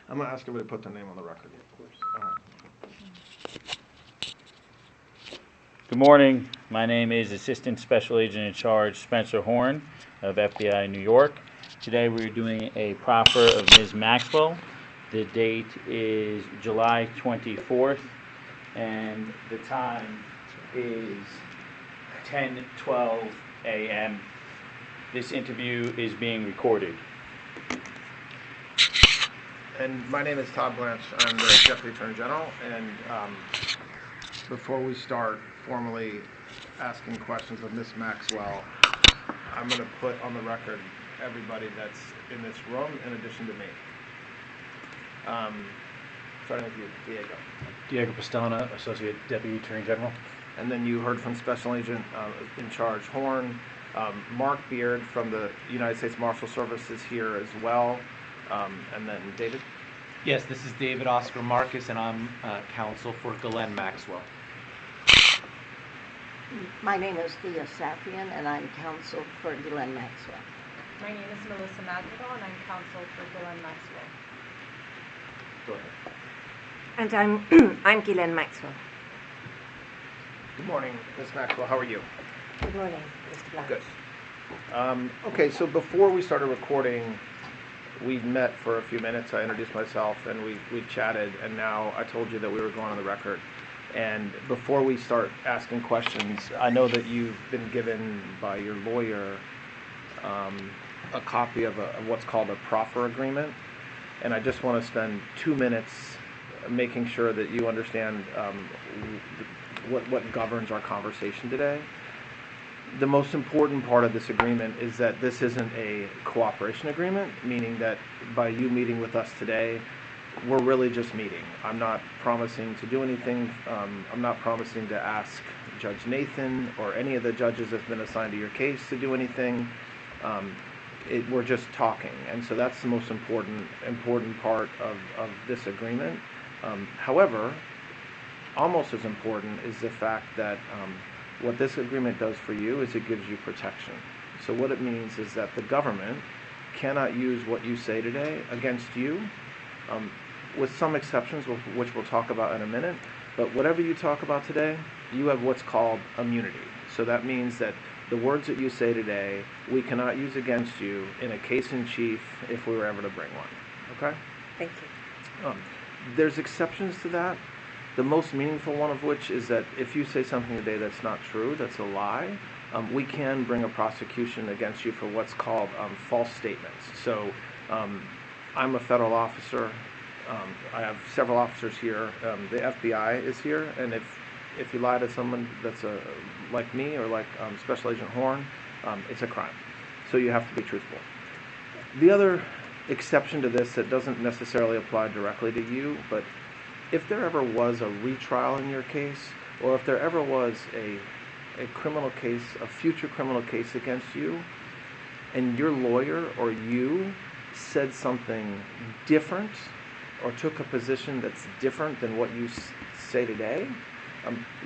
I'm going to ask everybody to put their name on the record. Of course. All right. Good morning. My name is Assistant Special Agent in Charge Spencer Horn of FBI New York. Today we're doing a proffer of Ms. Maxwell. The date is July 24th and the time is 10:12 a.m. This interview is being recorded. And my name is Todd Blanche. I'm the Deputy Attorney General. And before we start formally asking questions of Ms. Maxwell, I'm going to put on the record everybody that's in this room in addition to me. Starting with you, Diego. Diego Pastana, Associate Deputy Attorney General. And then you heard from Special Agent in Charge Horn. Mark Beard from the United States Marshal Service is here as well. And then David? Yes, this is David Oscar Marcus, and I'm counsel for Ghislaine Maxwell. My name is Thea Safian, and I'm counsel for Ghislaine Maxwell. My name is Melissa Madrigal, and I'm counsel for Ghislaine Maxwell. Go ahead. And I'm Ghislaine Maxwell. Good morning, Ms. Maxwell. How are you? Good morning, Mr. Blanche. Good. Okay, so before we started recording, we met for a few minutes. I introduced myself, and we chatted, and now I told you that we were going on the record. And before we start asking questions, I know that you've been given by your lawyer a copy of what's called a proffer agreement, and I just want to spend 2 minutes making sure that you understand what governs our conversation today. The most important part of this agreement is that this isn't a cooperation agreement, meaning that by you meeting with us today, we're really just meeting. I'm not promising to do anything. I'm not promising to ask Judge Nathan or any of the judges that's been assigned to your case to do anything. We're just talking, and so that's the most important part of this agreement. However, almost as important is the fact that what this agreement does for you is it gives you protection. So what it means is that the government cannot use what you say today against you, with some exceptions, which we'll talk about in a minute. But whatever you talk about today, you have what's called immunity. So that means that the words that you say today, we cannot use against you in a case in chief if we were ever to bring one. Okay? Thank you. There's exceptions to that. The most meaningful one of which is that if you say something today that's not true, that's a lie, we can bring a prosecution against you for what's called false statements. So I'm a federal officer. I have several officers here. The FBI is here, and if you lie to someone that's like me or like Special Agent Horn, it's a crime. So you have to be truthful. The other exception to this that doesn't necessarily apply directly to you, but if there ever was a retrial in your case, or if there ever was a criminal case, a future criminal case against you, and your lawyer or you said something different or took a position that's different than what you say today,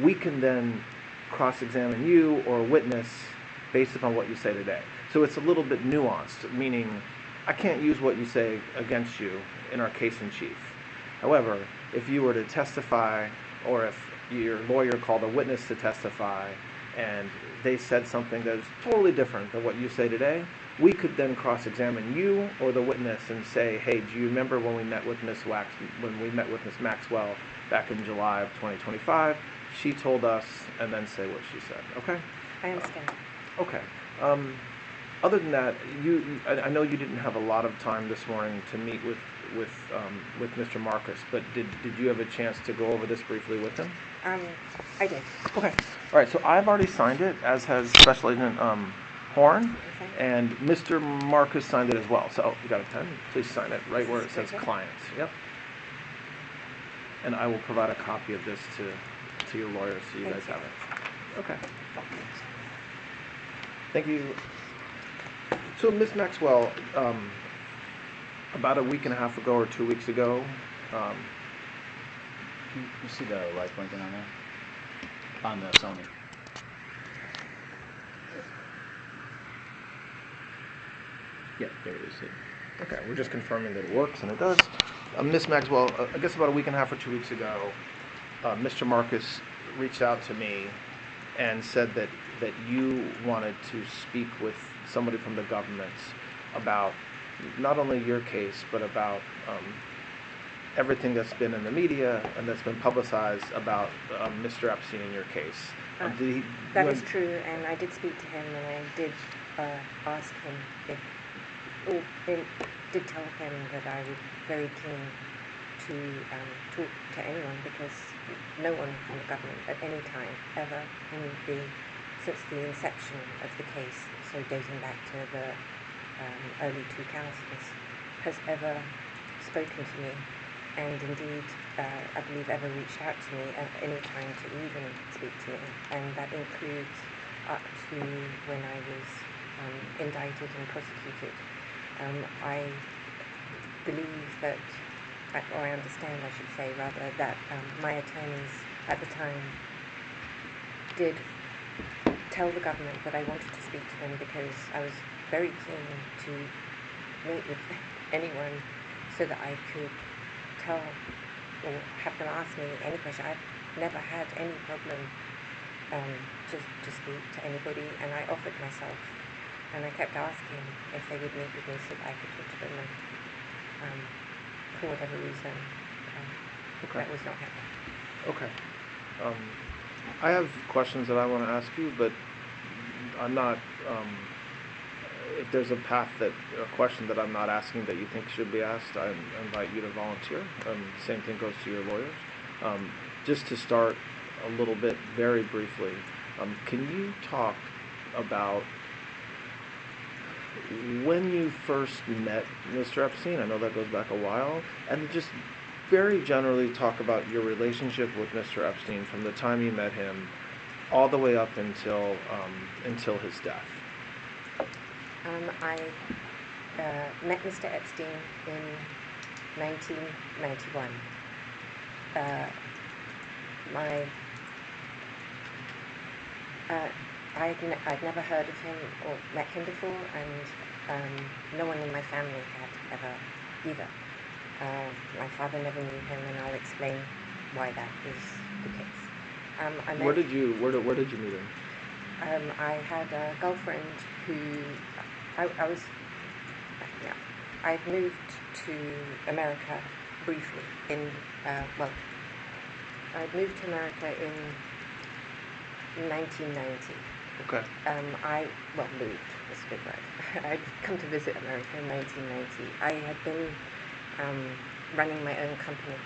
we can then cross-examine you or a witness based upon what you say today. So it's a little bit nuanced, meaning I can't use what you say against you in our case in chief. However, if you were to testify, or if your lawyer called a witness to testify, and they said something that is totally different than what you say today, we could then cross-examine you or the witness and say, hey, do you remember when we met with Ms. Maxwell back in July of 2025? She told us, and then say what she said. Okay? I understand. Okay. Other than that, I know you didn't have a lot of time this morning to meet with Mr. Marcus, but did you have a chance to go over this briefly with him? I did. Okay. All right. So I've already signed it, as has Special Agent Horn, and Mr. Marcus signed it as well. So you got a pen? Please sign it right where it says clients. Yep. And I will provide a copy of this to your lawyer so you guys have it. Okay. Thank you. So, Ms. Maxwell, about a week and a half ago or 2 weeks ago, You see the light blinking on there? On the Sony. Yeah, there it is. Okay, we're just confirming that it works, and it does. Ms. Maxwell, I guess about a week and a half or 2 weeks ago, Mr. Marcus reached out to me and said that you wanted to speak with somebody from the government about not only your case, but about everything that's been in the media and that's been publicized about Mr. Epstein in your case. That is true, and I did speak to him, and I did ask him if, or did tell him that I was very keen to talk to anyone, because no one from the government at any time ever since the inception of the case, so dating back to the early 2000s, has ever spoken to me, and indeed I believe ever reached out to me at any time to even speak to me, and that includes up to when I was indicted and prosecuted. I believe that, or I understand, I should say rather, that my attorneys at the time did tell the government that I wanted to speak to them because I was very keen to meet with anyone so that I could tell or have them ask me any question. I've never had any problem to speak to anybody, and I offered myself, and I kept asking if they would meet with me so that I could talk to them, and for whatever reason, that was not happening. Okay. I have questions that I want to ask you, but I'm not, if there's a question that I'm not asking that you think should be asked, I invite you to volunteer. Same thing goes to your lawyers. Just to start a little bit, very briefly, can you talk about when you first met Mr. Epstein? I know that goes back a while, and just very generally talk about your relationship with Mr. Epstein from the time you met him all the way up until his death. I met Mr. Epstein in 1991. I'd never heard of him or met him before, and no one in my family had ever either. My father never knew him, and I'll explain why that is the case. Where did you meet him? I had a girlfriend who I'd moved to America briefly I'd moved to America in 1990. Okay. Moved is a good word. I'd come to visit America in 1990. I had been running my own company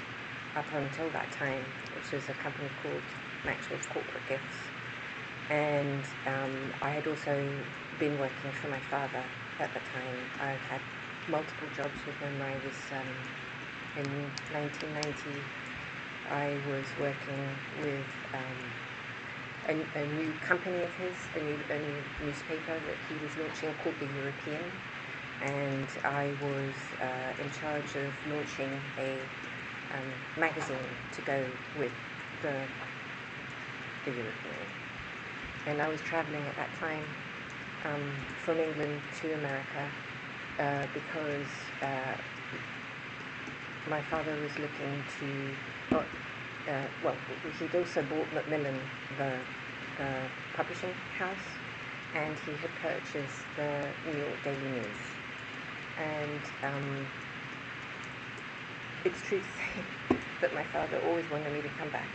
up until that time, which was a company called Maxwell's Corporate Gifts. And I had also been working for my father at the time. I'd had multiple jobs with him. I was, in 1990, I was working with a new company of his, a new newspaper that he was launching called The European. And I was in charge of launching a magazine to go with the European. And I was traveling at that time from England to America because my father was looking to, he'd also bought Macmillan, the publishing house, and he had purchased the New York Daily News. And it's true to say that my father always wanted me to come back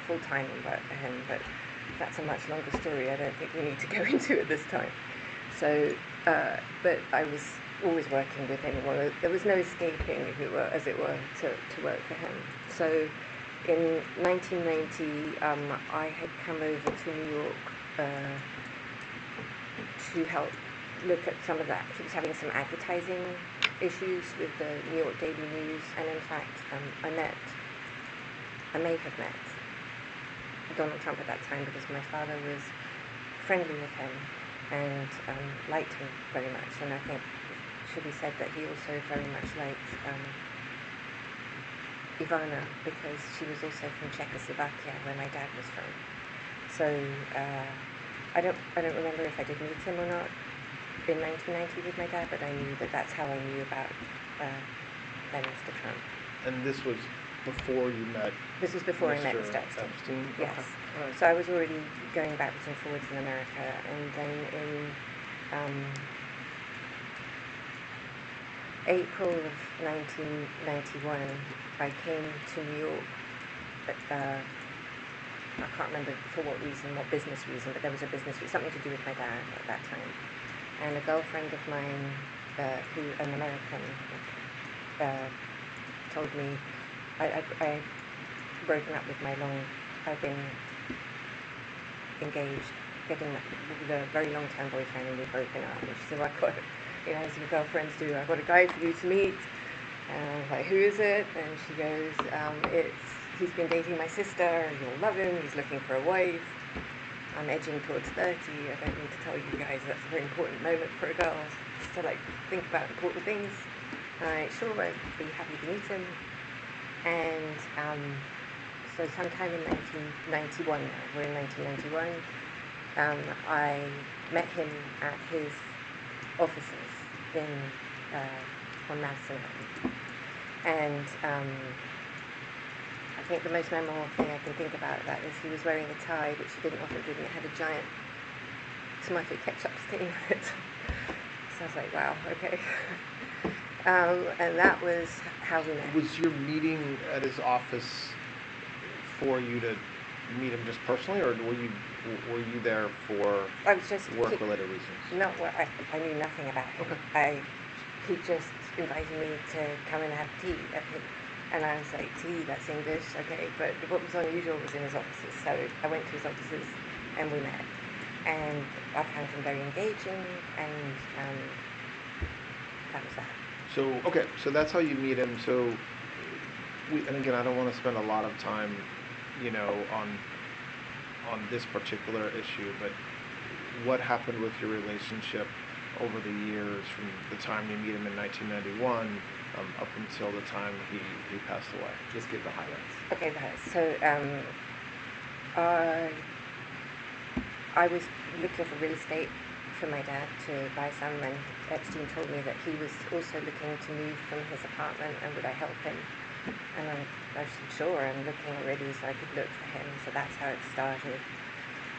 full-time and work for him, but that's a much longer story. I don't think we need to go into it this time. So, but I was always working with him. Well, there was no escaping, as it were, to work for him. So, in 1990, I had come over to New York to help look at some of that. He was having some advertising issues with the New York Daily News, and in fact, I may have met Donald Trump at that time because my father was friendly with him and liked him very much. And I think it should be said that he also very much liked Ivana because she was also from Czechoslovakia, where my dad was from. So I don't remember if I did meet him or not in 1990 with my dad, but I knew that that's how I knew about then Mr. Trump. And this was before you met This was before I met Mr. Mr. Epstein. Epstein? Yes. Okay. All right. So I was already going backwards and forwards in America, and then in April of 1991, I came to New York. I can't remember for what reason, what business reason, but there was a business reason, something to do with my dad at that time. And a girlfriend of mine, an American, told me I broken up with I've been engaged, getting the very long-term boyfriend, and we've broken up. And she said, well, as your girlfriends do, I've got a guy for you to meet. And I was like, who is it? And she goes, he's been dating my sister, you'll love him, he's looking for a wife. I'm edging towards 30, I don't need to tell you guys that's a very important moment for a girl, to think about important things. Sure, I'd be happy to meet him. And so sometime in 1991 now, we're in 1991, I met him at his offices on Madison Avenue. And I think the most memorable thing I can think about that is he was wearing a tie, which he didn't often do, and it had a giant tomato ketchup stain on it. So I was like, wow, okay. And that was how we met. Was your meeting at his office for you to meet him just personally, or were you there for work-related reasons? No, well, I knew nothing about him. Okay. He just invited me to come and have tea at him. And I was like, tea, that's English, okay. But what was unusual was in his offices. So I went to his offices and we met. And I found him very engaging, and that was that. So, okay, so that's how you meet him. So, and again, I don't want to spend a lot of time, on this particular issue, but what happened with your relationship over the years from the time you meet him in 1991 up until the time he passed away? Just give the highlights. Okay, so I was looking for real estate for my dad to buy some, and Epstein told me that he was also looking to move from his apartment, and would I help him? And I said, sure, I'm looking already, so I could look for him. So that's how it started.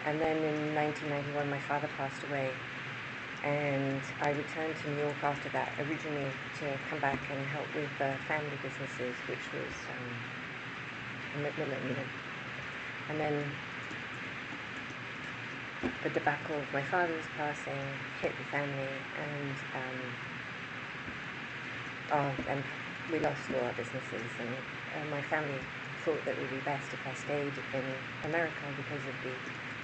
And then in 1991, my father passed away, and I returned to New York after that, originally to come back and help with family businesses, which was Macmillan. And then the debacle of my father's passing hit the family, and we lost all our businesses, and my family thought that it would be best if I stayed in America because of the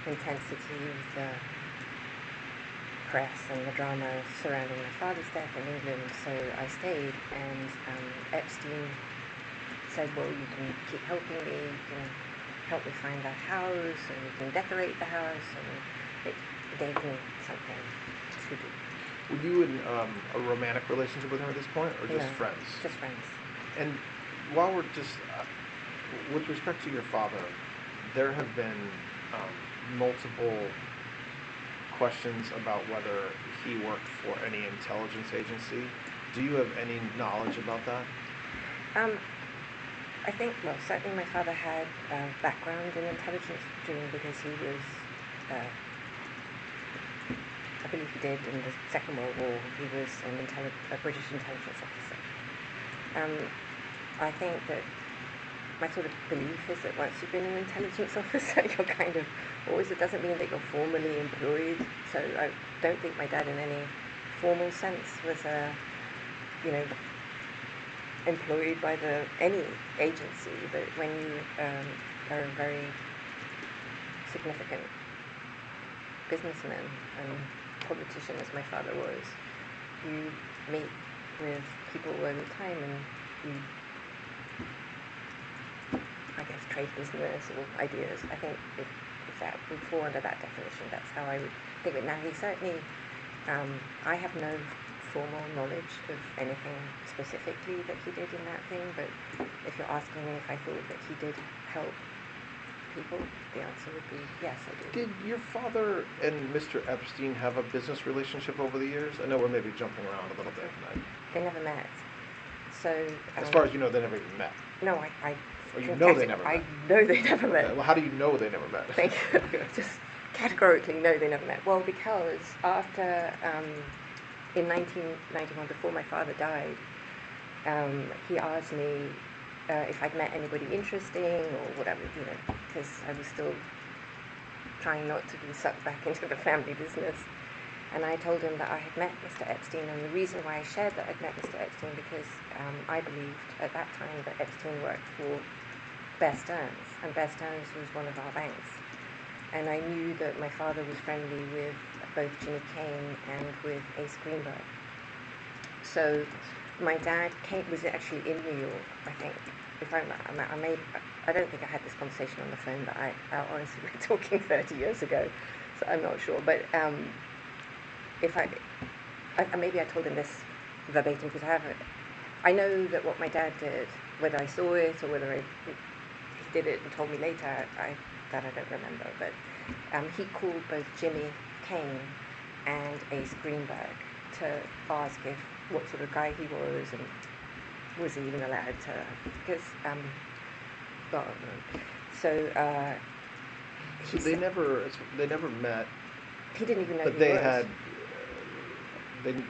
intensity of the press and the drama surrounding my father's death in England. So I stayed, and Epstein said, well, you can keep helping me, you can help me find a house, and you can decorate the house, and it gave me something to do. Were you in a romantic relationship with him at this point, or just No, friends? Just friends. And while we're just, with respect to your father, there have been multiple questions about whether he worked for any intelligence agency. Do you have any knowledge about that? I think, well, certainly my father had a background in intelligence because he was, I believe he did in the Second World War. He was a British intelligence officer. I think that my sort of belief is that once you've been an intelligence officer, you're kind of always, it doesn't mean that you're formally employed. So I don't think my dad in any formal sense was employed by any agency, but when you are a very significant businessman and politician, as my father was, you meet with people all the time, and you, I guess, trade business or ideas. I think if that would fall under that definition, that's how I would think of it. Now, he certainly, I have no formal knowledge of anything specifically that he did in that thing, but if you're asking me if I thought that he did help people, the answer would be yes, I did. Did your father and Mr. Epstein have a business relationship over the years? I know we're maybe jumping around a little bit. They never met. So. As far as you know, they never even met. No, Or you know they never I met. know they never met. Okay, well, how do you know they never met? Thank you. Just categorically, no, they never met. Well, because after, in 1991, before my father died, he asked me if I'd met anybody interesting or whatever, because I was still trying not to be sucked back into the family business. And I told him that I had met Mr. Epstein, and the reason why I shared that I'd met Mr. Epstein because I believed at that time that Epstein worked for Bear Stearns, and Bear Stearns was one of our banks. And I knew that my father was friendly with both Jimmy Kane and with Ace Greenberg. So my dad was actually in New York, I think. I don't think I had this conversation on the phone, but I honestly, we're talking 30 years ago, so I'm not sure. But maybe I told him this verbatim because I know that what my dad did, whether I saw it or whether he did it and told me later, I don't remember. But he called both Jimmy Kane and Ace Greenberg to ask what sort of guy he was and was he even allowed to, because they never met. He didn't even know but who they he was. had.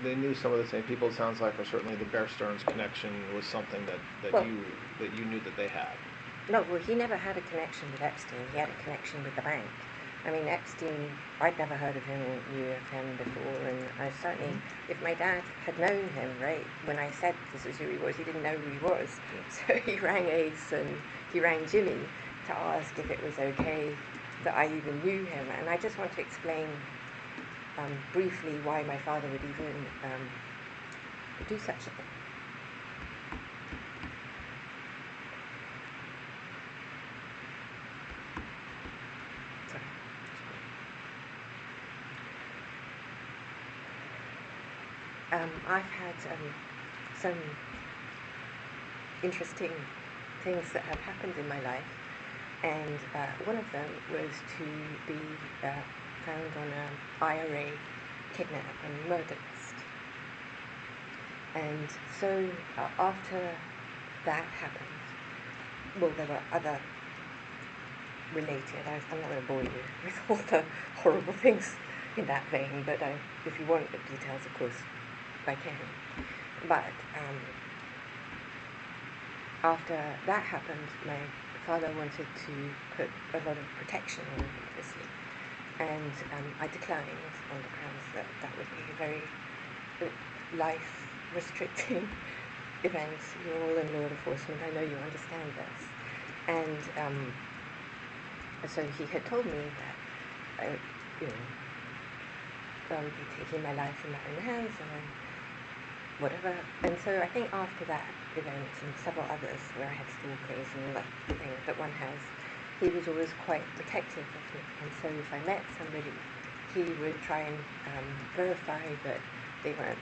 They knew some of the same people. It sounds like, or certainly the Bear Stearns connection was something that you knew that they had. No, well, he never had a connection with Epstein. He had a connection with the bank. I mean, Epstein, I'd never heard of him or knew of him before, and I certainly, if my dad had known him, right, when I said this is who he was, he didn't know who he was. So he rang Ace and he rang Jimmy to ask if it was okay that I even knew him. And I just want to explain briefly why my father would even do such a thing. I've had some interesting things that have happened in my life, and one of them was to be found on an IRA kidnap and murder list. And so after that happened, well, there were other related, I'm not going to bore you with all the horrible things in that vein, but if you want the details, of course, I can. But after that happened, my father wanted to put a lot of protection on me, obviously, and I declined on the grounds that would be a very life-restricting event. You're all in law enforcement, I know you understand this. And so he had told me that, be taking my life in my own hands and whatever. And so I think after that event and several others where I had stalkers and all that thing that one has, he was always quite protective of me. And so if I met somebody, he would try and verify that they weren't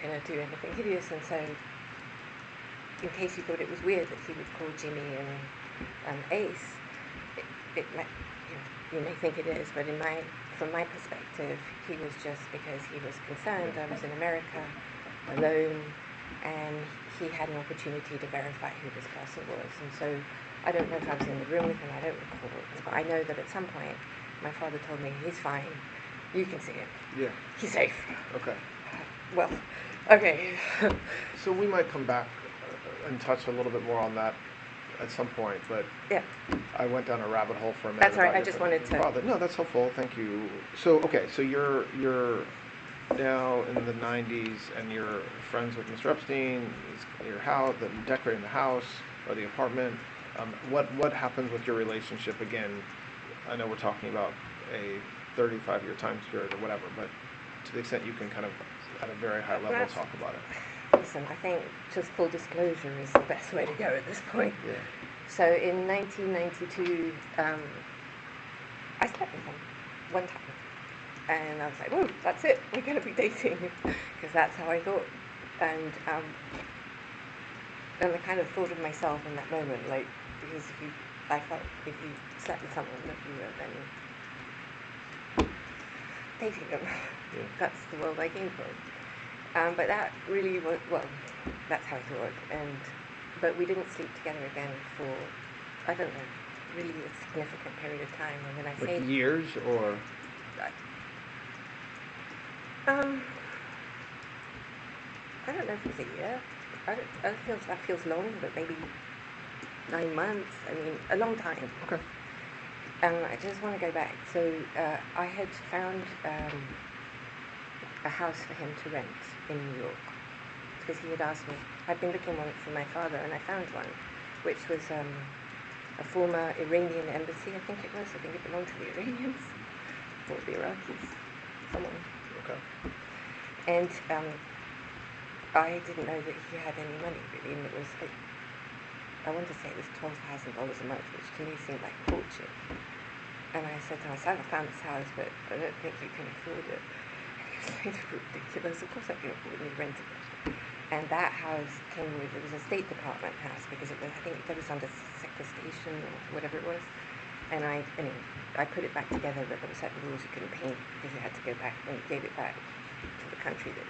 going to do anything hideous. And so in case you thought it was weird that he would call Jimmy and Ace, it might, you may think it is, but from my perspective, he was just because he was concerned I was in America alone, and he had an opportunity to verify who this person was. And so I don't know if I was in the room with him, I don't recall, but I know that at some point my father told me, he's fine, you can see him. Yeah. He's safe. Okay. Well, okay. So we might come back and touch a little bit more on that at some point, but yeah. I went down a rabbit hole for a minute. That's all right, about I just wanted to... father. No, that's helpful, thank you. So, okay, so you're now in the 90s and you're friends with Mr. Epstein, your house, decorating the house or the apartment. What happens with your relationship again? I know we're talking about a 35-year time period or whatever, but to the extent you can kind of at a very high level talk about it. Listen, I think just full disclosure is the best way to go at this point. Yeah. So in 1992, I slept with him one time. And I was like, whoa, that's it, we're going to be dating. Because that's how I thought. And I kind of thought of myself in that moment, like, because I felt if you slept with someone that you were then dating them. Yeah. That's the world I came from. But that really was, well, that's how I thought. But we didn't sleep together again for, I don't know, really a significant period of time. And when I say Like years or? I don't know if it was a year. That feels long, but maybe 9 months. I mean, a long time. Okay. I just want to go back. So I had found a house for him to rent in New York because he had asked me. I'd been looking one for my father, and I found one, which was a former Iranian embassy. I think it was. I think it belonged to the Iranians or the Iraqis, someone. Okay. And I didn't know that he had any money really, and it was like, I want to say it was $12,000 a month, which to me seemed like a fortune. And I said to myself, I found this house, but I don't think you can afford it. And he was like, ridiculous. Of course I can afford it, and he rented it. And that house came with, it was a State Department house because it was, I think that was under sequestration or whatever it was. And I put it back together, but there were certain rules you couldn't paint because you had to go back when you gave it back to the country that.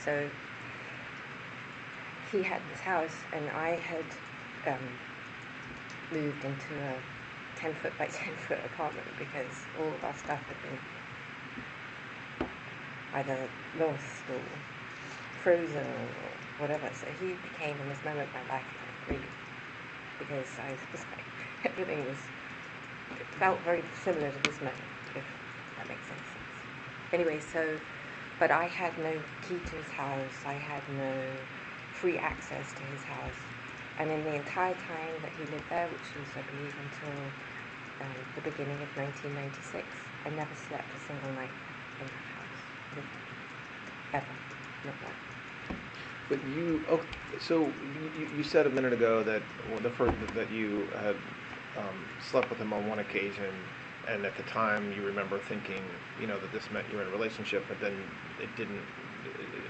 So he had this house, and I had moved into a 10-foot by 10-foot apartment because all of our stuff had been either lost or frozen or whatever. So he became, in this moment of my life, like, really, because I was like, everything was, it felt very similar to this moment, if that makes any sense. Anyway, so, but I had no key to his house. I had no free access to his house. And in the entire time that he lived there, which was, I believe, until the beginning of 1996, I never slept a single night in that house. Ever. Not one. But so you said a minute ago that that you had slept with him on one occasion, and at the time you remember thinking, that this meant you were in a relationship, but then it didn't.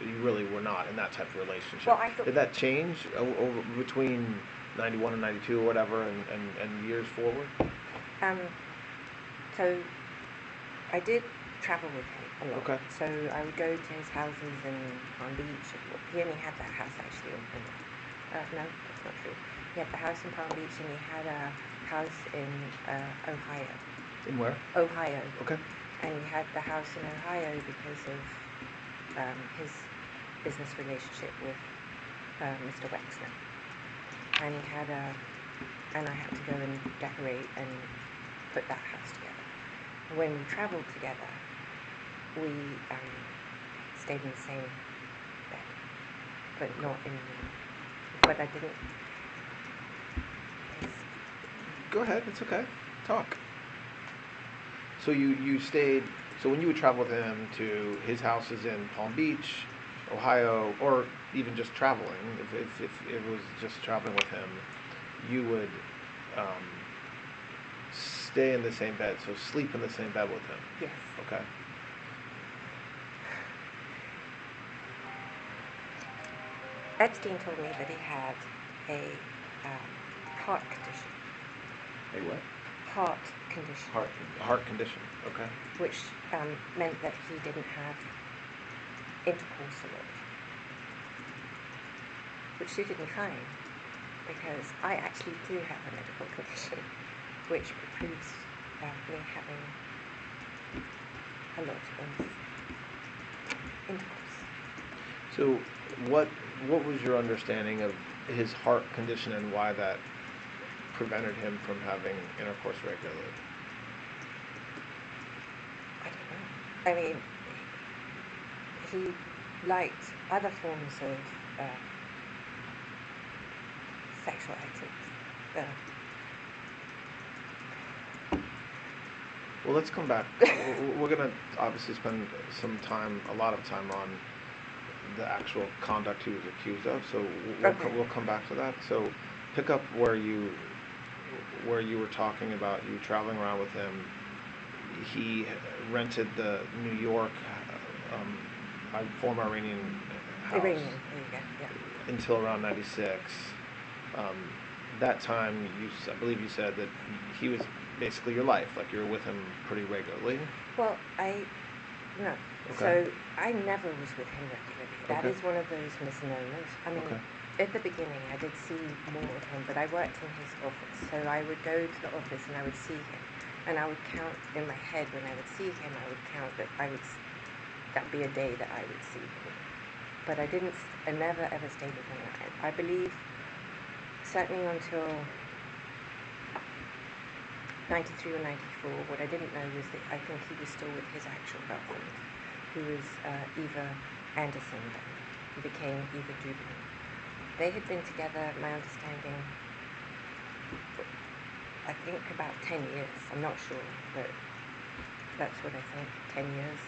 You really were not in that type of relationship. Well, I thought, did that change over between 91 and 92 or whatever, and years forward? So I did travel with him a lot. Okay. So I would go to his houses in Palm Beach. He only had that house actually. No, that's not true. He had the house in Palm Beach, and he had a house in Ohio. In where? Ohio. Okay. And he had the house in Ohio because of his business relationship with Mr. Wexner. And he had and I had to go and decorate and put that house together. When we traveled together, we stayed in the same bed, but not in. But I didn't. Go ahead. It's okay. Talk. So you stayed. So when you would travel with him to his houses in Palm Beach, Ohio, or even just traveling, if it was just traveling with him, you would stay in the same bed. So sleep in the same bed with him. Yes. Okay. Epstein told me that he had a heart condition. A what? Heart condition. Heart condition. Okay. Which meant that he didn't have intercourse a lot, which suited me fine because I actually do have a medical condition which precludes me having a lot of intercourse. So what was your understanding of his heart condition and why that prevented him from having intercourse regularly? I don't know. I mean, he liked other forms of sexual activity. Well, let's come back. We're going to obviously spend a lot of time on the actual conduct he was accused of. So we'll come back to that. So pick up where you were talking about you traveling around with him. He rented the New York former Iranian house. Iranian, there you go, yeah. Until around 96. That time, I believe you said that he was basically your life, like you were with him pretty regularly. Well, I No. Okay. So I never was with him regularly. That Okay. is one of those misnomers. I mean, Okay. at the beginning I did see more of him, but I worked in his office. So I would go to the office and I would see him. And I would count in my head when I would see him, I would count that that'd be a day that I would see him. But I never ever stayed with him. I believe, certainly until 93 or 94, what I didn't know was that I think he was still with his actual girlfriend, who was Eva Anderson, who became Eva Dubin. They had been together, my understanding, for, I think about 10 years. I'm not sure, but that's what I think, 10 years.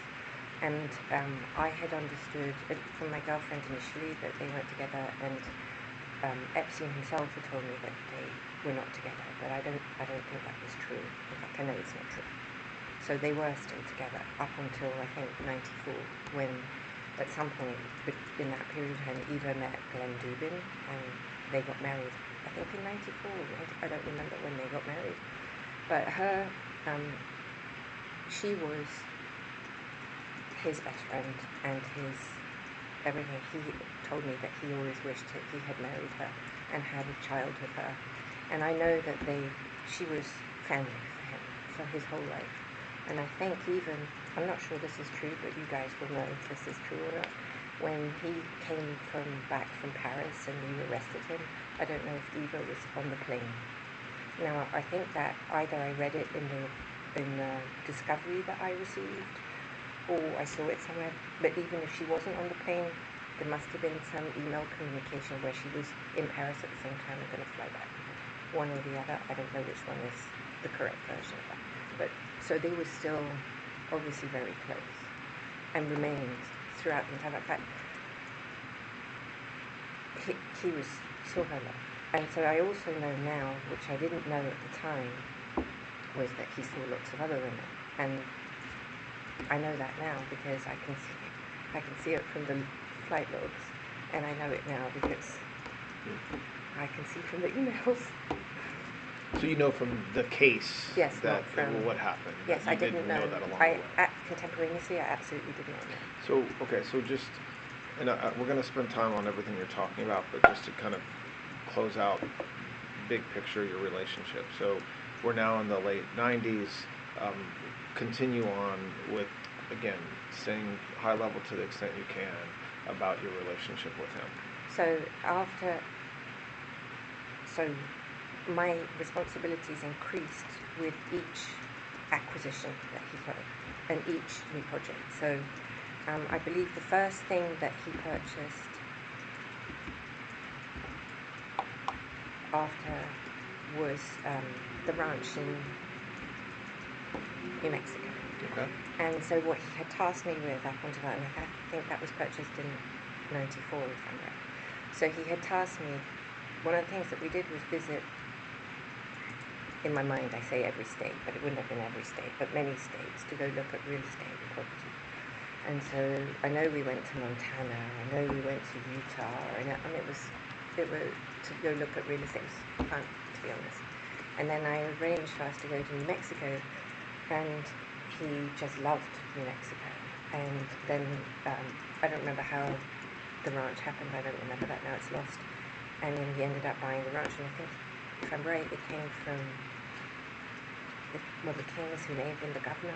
And I had understood from my girlfriend initially that they weren't together, and Epstein himself had told me that they were not together, but I don't think that was true. In fact, I know it's not true. So they were still together up until I think 94, when at some point in that period of time Eva met Glenn Dubin and they got married. I think in 94, I don't remember when they got married. But she was his best friend and his everything. He told me that he always wished that he had married her and had a child with her. And I know that she was family for him for his whole life. And I think even, I'm not sure this is true, but you guys will know if this is true or not. When he came back from Paris and you arrested him, I don't know if Eva was on the plane. Now, I think that either I read it in the discovery that I received, or I saw it somewhere, but even if she wasn't on the plane, there must have been some email communication where she was in Paris at the same time and going to fly back. One or the other, I don't know which one is the correct version of that. But so they were still obviously very close and remained throughout the entire fact. He saw her love. And so I also know now, which I didn't know at the time, was that he saw lots of other women. And I know that now because I can see it from the flight logs, and I know it now because I can see from the emails. So you know from the case Yes, that not from, what happened. Yes, you I didn't know. that along the way. Contemporaneously, I absolutely did not know. So okay, so just and we're going to spend time on everything you're talking about, but just to kind of close out, big picture, your relationship. So we're now in the late 90s. Continue on with, again, staying high level to the extent you can about your relationship with him. So my responsibilities increased with each acquisition that he put and each new project. So I believe the first thing that he purchased after was the ranch in New Mexico. Okay. And so what he had tasked me with up until that, and I think that was purchased in 94, if I'm right. So he had tasked me, one of the things that we did was visit, in my mind I say every state, but it wouldn't have been every state, but many states, to go look at real estate and property. And so I know we went to Montana, I know we went to Utah, and I mean it was to go look at real estate. It was fun, to be honest. And then I arranged for us to go to New Mexico, and he just loved New Mexico. And then I don't remember how the ranch happened, I don't remember that now, it's lost. And then he ended up buying the ranch, and I think, if I'm right, it came from the Kings, who may have been the governor,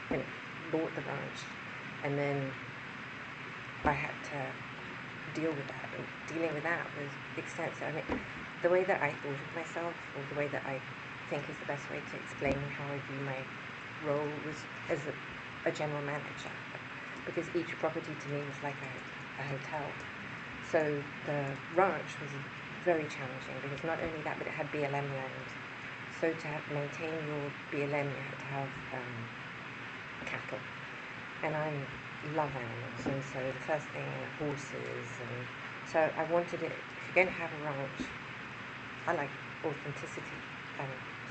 and bought the ranch. And then I had to deal with that, and dealing with that was extensive. I mean, the way that I thought of myself, or the way that I think is the best way to explain how I view my role, was as a general manager, because each property to me was like a hotel. So the ranch was very challenging, because not only that, but it had BLM land. So to maintain your BLM, you had to have cattle. And I love animals, and so the first thing, horses, and so I wanted it, if you're going to have a ranch, I like authenticity,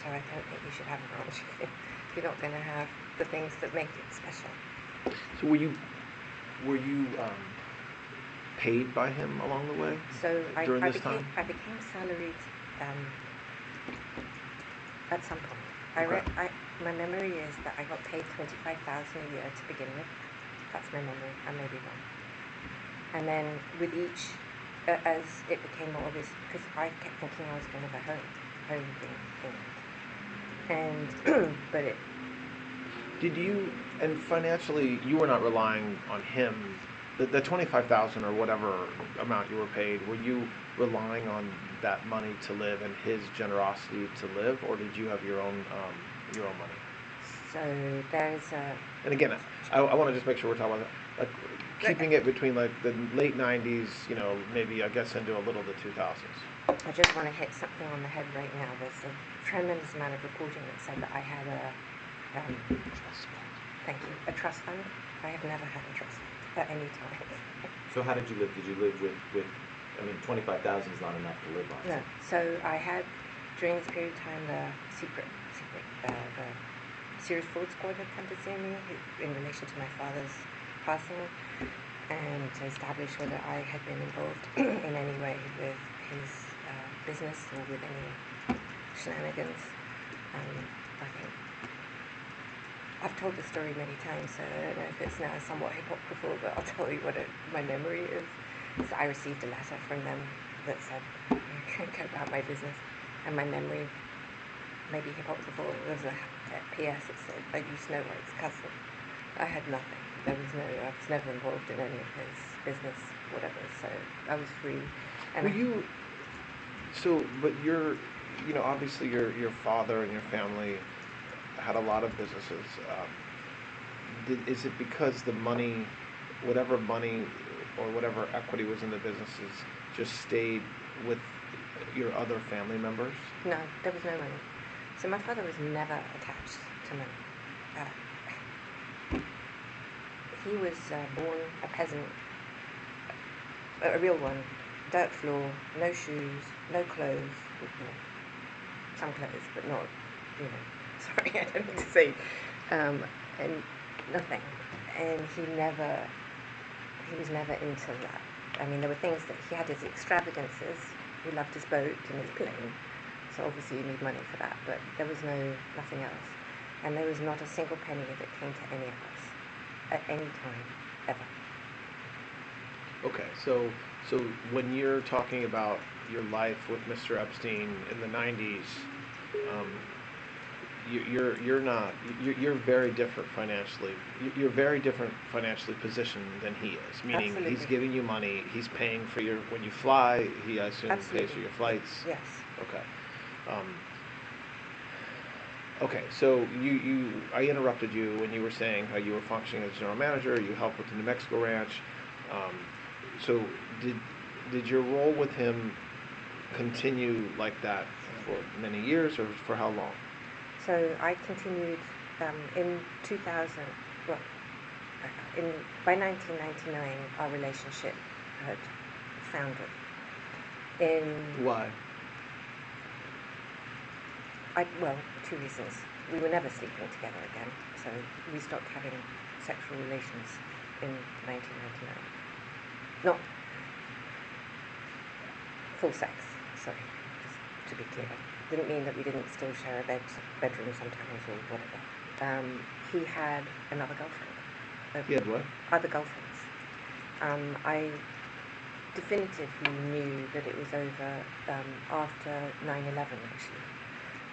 so I don't think you should have a ranch if you're not going to have the things that make it special. So were you paid by him along the way? So I during this time? became salaried at some point. My memory is that I got paid $25,000 a year to begin with. That's my memory. I may be wrong. And then with each, as it became more obvious, because I kept thinking I was going to go home being England. And, but it... Did you, and financially, you were not relying on him, the 25,000 or whatever amount you were paid, were you relying on that money to live and his generosity to live, or did you have your own money? So there's a... And again, I want to just make sure we're talking about that, like keeping it between like the late 90s, you know, maybe I guess into a little of the 2000s. I just want to hit something on the head right now. There's a tremendous amount of reporting that said that I had a trust fund. I have never had a trust fund at any time. So how did you live? Did you live with I mean, 25,000 is not enough to live on. No. So I had, during this period of time, the Serious Fraud Squad had come to see me in relation to my father's passing and to establish whether I had been involved in any way with his business or with any shenanigans. I think I've told the story many times, so I don't know if it's now somewhat hypocritical, but I'll tell you what my memory is. So I received a letter from them that said, go about my business, and my memory, maybe hypocritical, there was a PS that said, are you Snow White's cousin? I had nothing. I was never involved in any of his business, whatever, so I was free. And But you're, you know, obviously your father and your family had a lot of businesses. Is it because the money, whatever money or whatever equity was in the businesses, just stayed with your other family members? No, there was no money. So my father was never attached to money. He was born a peasant, a real one, dirt floor, no shoes, no clothes, some clothes, but not, you know, sorry, I don't mean to say, and nothing. And he was never into that. I mean, there were things that he had, his extravagances. He loved his boat and his plane, so obviously you need money for that, but there was nothing else. And there was not a single penny that came to any of us at any time, ever. Okay, so when you're talking about your life with Mr. Epstein in the 90s, you're very different financially. You're very different financially positioned than he is. Meaning, Absolutely. He's giving you money. He's paying for when you fly. He, I assume, Absolutely. pays for your flights. Yes. Okay. Okay. So I interrupted you when you were saying how you were functioning as general manager. You helped with the New Mexico ranch. So did your role with him continue like that for many years, or for how long? So I continued in 2000. Well, by 1999, our relationship had foundered. Why? Well, two reasons. We were never sleeping together again, so we stopped having sexual relations in 1999. Not full sex, sorry, just to be clear. Didn't mean that we didn't still share a bedroom sometimes or whatever. He had another girlfriend. He had what? Other girlfriends. I definitively knew that it was over after 9/11, actually,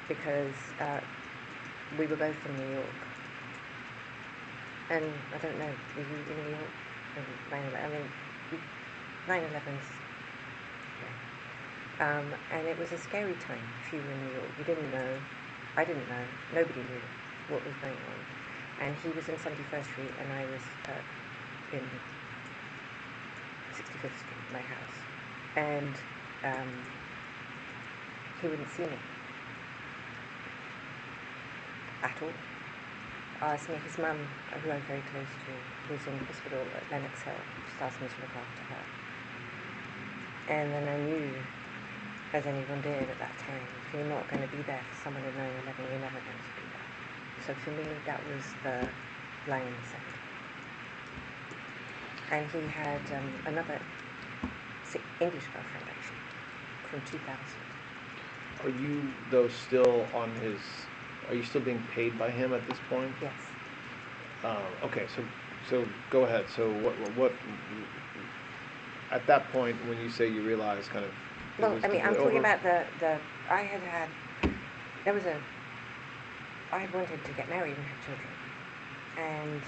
because we were both in New York. And I don't know, were you in New York? 9/11, I mean, 9/11's... and it was a scary time if you were in New York. You didn't know, I didn't know, nobody knew what was going on. And he was in 71st Street and I was in 65th Street, my house. And he wouldn't see me at all. Asked me, his mum, who I'm very close to, was in hospital at Lenox Hill, just asked me to look after her. And then I knew, as anyone did at that time, if you're not going to be there for someone in 9/11, you're never going to be there. So for me, that was the line in the sand. And he had another English girlfriend, actually, from 2000. Are you, though, still on his Are you still being paid by him at this point? Yes. Okay, so go ahead. So what at that point when you say you realize kind of it Well, was I mean, I'm over- talking about I had wanted to get married and have children. And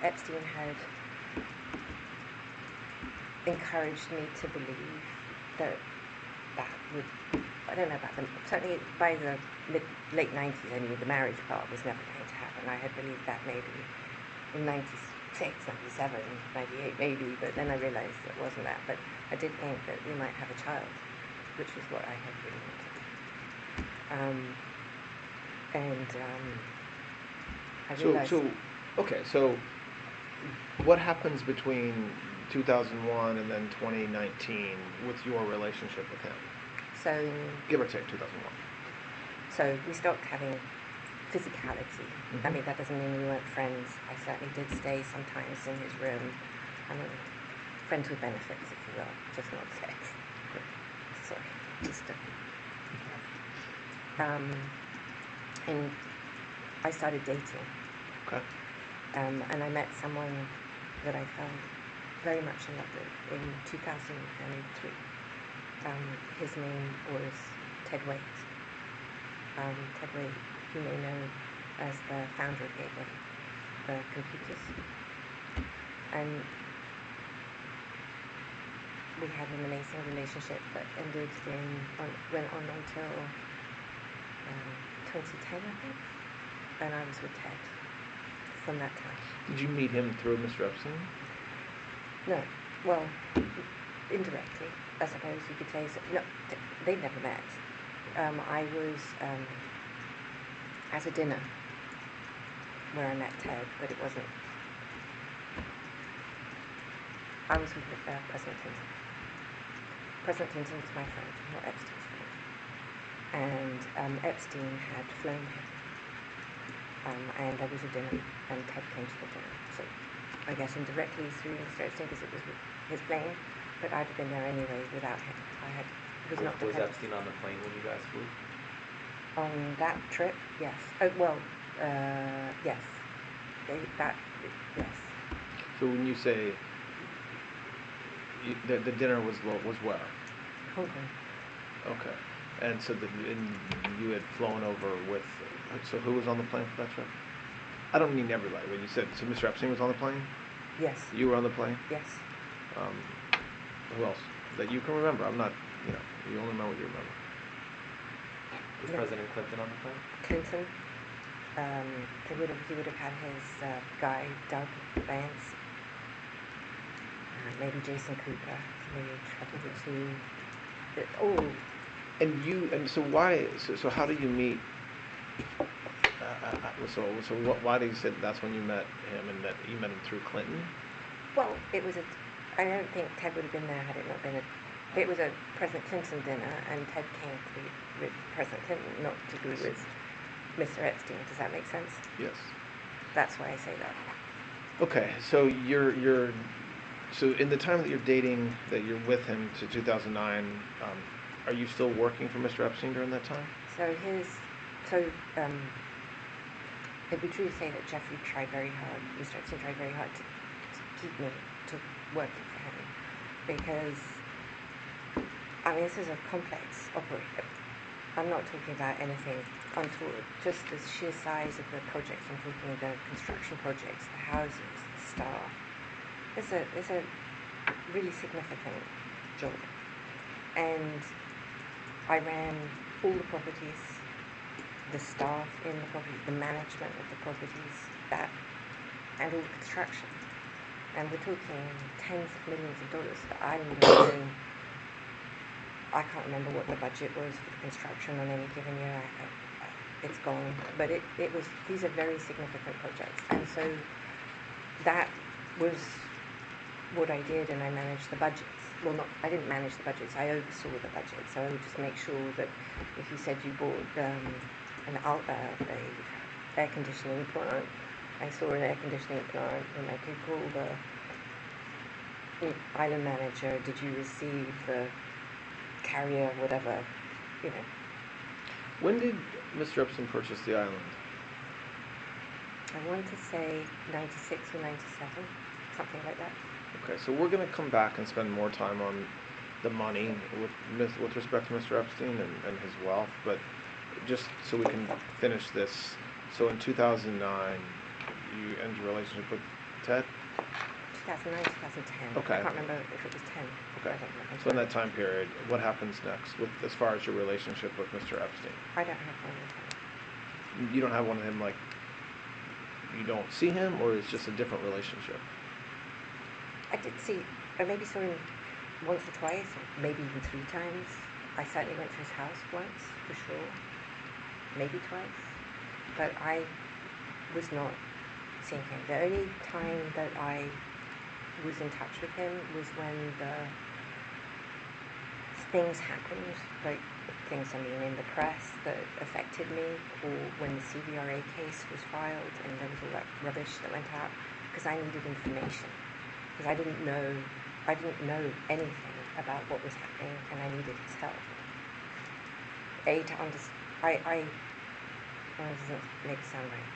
Epstein had encouraged me to believe that would, I don't know about them, certainly by the late 90s, I knew the marriage part was never going to happen. I had believed that maybe in 96, 97, 98 maybe, but then I realized it wasn't that. But I did think that we might have a child, which is what I had really wanted. I realized... So what happens between 2001 and then 2019 with your relationship with him? So, Give or take 2001. so we stopped having physicality. I Mhm. mean, that doesn't mean we weren't friends. I certainly did stay sometimes in his room. I mean, friends with benefits, if you will, just not sex. Sorry, just and I started dating. Okay. And I met someone that I fell very much in love with in 2003. His name was Ted Waite. Ted Waite, you may know as the founder of Gateway, the computers. And we had an amazing relationship that went on until 2010, I think. And I was with Ted from that time. Did you meet him through Mr. Epstein? No, well, indirectly, I suppose you could say. So. No, they've never met. I was at a dinner where I met Ted, but it wasn't. I was with President Clinton. President Clinton was my friend, not Epstein's friend. And Epstein had flown him. And there was a dinner, and Ted came to the dinner. So I guess indirectly through Mr. Epstein, because it was his plane, but I'd have been there anyway without him. Was not Was dependent. Epstein on the plane when you guys flew? On that trip, yes. Yes. Yes. So when you say the dinner was where? Hong Kong. Okay. And so and you had flown over with, so who was on the plane for that trip? I don't mean everybody, but you said, so Mr. Epstein was on the plane? Yes. You were on the plane? Yes. Who else? That you can remember. I'm not, you only know what you remember. Was No. President Clinton on the plane? Clinton. He would have had his guy, Doug Vance. Maybe Jason Cooper. Maybe probably two. And so why, so how do you meet, why do you say that's when you met him and that you met him through Clinton? Well, I don't think Ted would have been there had it not been it was a President Clinton dinner, and Ted came to be with President Clinton, not to be with Mr. Epstein. Does that make sense? Yes. That's why I say that. Okay, so so in the time that you're dating, that you're with him to 2009, are you still working for Mr. Epstein during that time? It'd be true to say that Jeffrey tried very hard, Mr. Epstein tried very hard to keep me to working for him, because, I mean, this is a complex operation. I'm not talking about anything untoward, just the sheer size of the projects. I'm talking the construction projects, the houses, the staff. It's a really significant job. And I ran all the properties, the staff in the properties, the management of the properties, and all the construction. And we're talking tens of millions of dollars. I can't remember what the budget was for the construction on any given year. It's gone. But these are very significant projects. And so that was what I did, and I managed the budgets. Well, I didn't manage the budgets, I oversaw the budget. So I would just make sure that if you said you bought an air conditioning plant, I saw an air conditioning plant, and I could call the island manager, did you receive the carrier, whatever, When did Mr. Epstein purchase the island? I want to say 96 or 97, something like that. Okay, so we're going to come back and spend more time on the money with respect to Mr. Epstein and his wealth, but just so we can finish this. So in 2009, you end your relationship with Ted? 2009, 2010. Okay. I can't remember if it was 10. Okay. I don't know. So in that time period, what happens next with as far as your relationship with Mr. Epstein? I don't have one with him. You don't have one of him, like, you don't see him, or it's just a different relationship? I did see, I maybe saw him once or twice, or maybe even 3 times. I certainly went to his house once, for sure. Maybe twice. But I was not seeing him. The only time that I was in touch with him was when the things happened, like things, I mean, in the press that affected me, or when the CVRA case was filed and there was all that rubbish that went out, because I needed information. Because I didn't know anything about what was happening, and I needed his help. To understand, well, it doesn't make it sound right.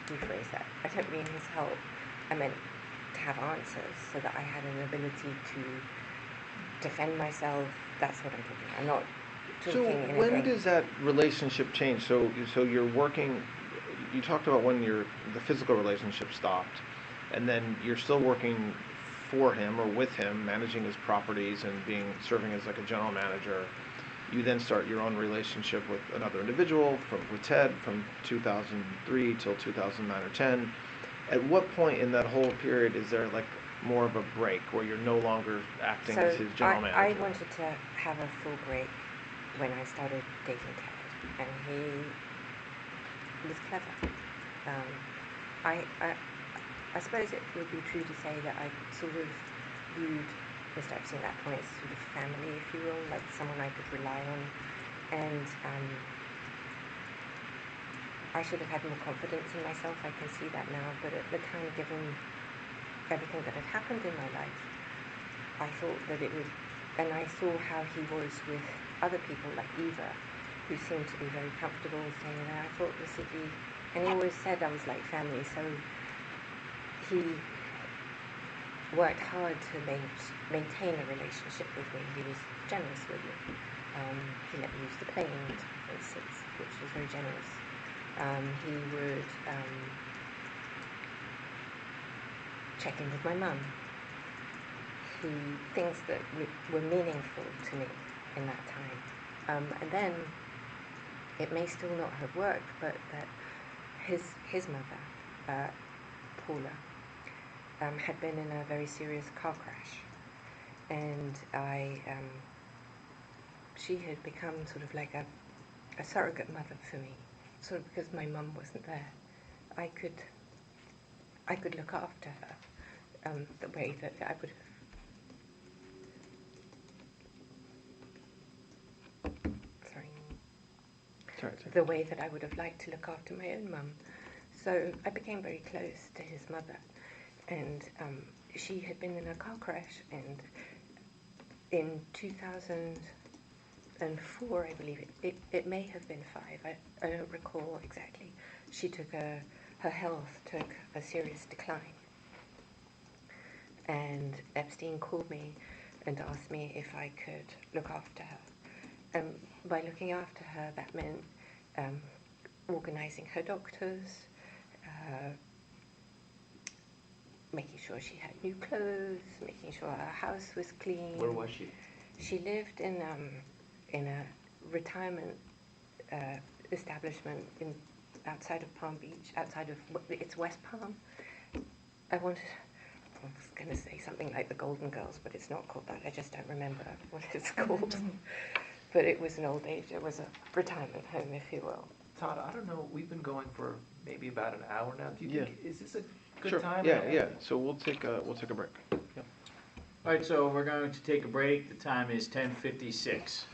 Rephrase that. I don't mean his help. I meant to have answers so that I had an ability to defend myself. That's what I'm talking about. I'm not talking anything. So when does that relationship change? So you're working, you talked about when the physical relationship stopped, and then you're still working for him or with him, managing his properties and serving as like a general manager. You then start your own relationship with another individual, with Ted, from 2003 till 2009 or 10. At what point in that whole period is there like more of a break where you're no longer acting as his general manager? I wanted to have a full break when I started dating Ted, and he was clever. I suppose it would be true to say that I sort of viewed Mr. Epstein at that point as sort of family, if you will, like someone I could rely on, and I should have had more confidence in myself. I can see that now, but at the time, given everything that had happened in my life, I thought that it would, and I saw how he was with other people like Eva, who seemed to be very comfortable staying there. I thought this would be, and he always said I was like family, so he worked hard to maintain a relationship with me. He was generous with me. He let me use the plane, for instance, which was very generous. He would check in with my mum. Things that were meaningful to me in that time. And then, it may still not have worked, but that his mother, Paula, had been in a very serious car crash, and she had become sort of like a surrogate mother for me, sort of because my mum wasn't there. I could look after her the way that I would have. The way that I would have liked to look after my own mum. So I became very close to his mother. And she had been in a car crash, and in 2004, I believe, it may have been 5, I don't recall exactly, her health took a serious decline. And Epstein called me and asked me if I could look after her. By looking after her, that meant organizing her doctors, making sure she had new clothes, making sure her house was clean. Where was she? She lived in a retirement establishment outside of Palm Beach, it's West Palm. I was going to say something like the Golden Girls, but it's not called that. I just don't remember what it's called. But it was an old age. It was a retirement home, if you will. Todd, I don't know. We've been going for maybe about an hour now. Do you think, is this a good Sure. time? Yeah. So we'll take a break. Yep. All right, so we're going to take a break. The time is 10:56.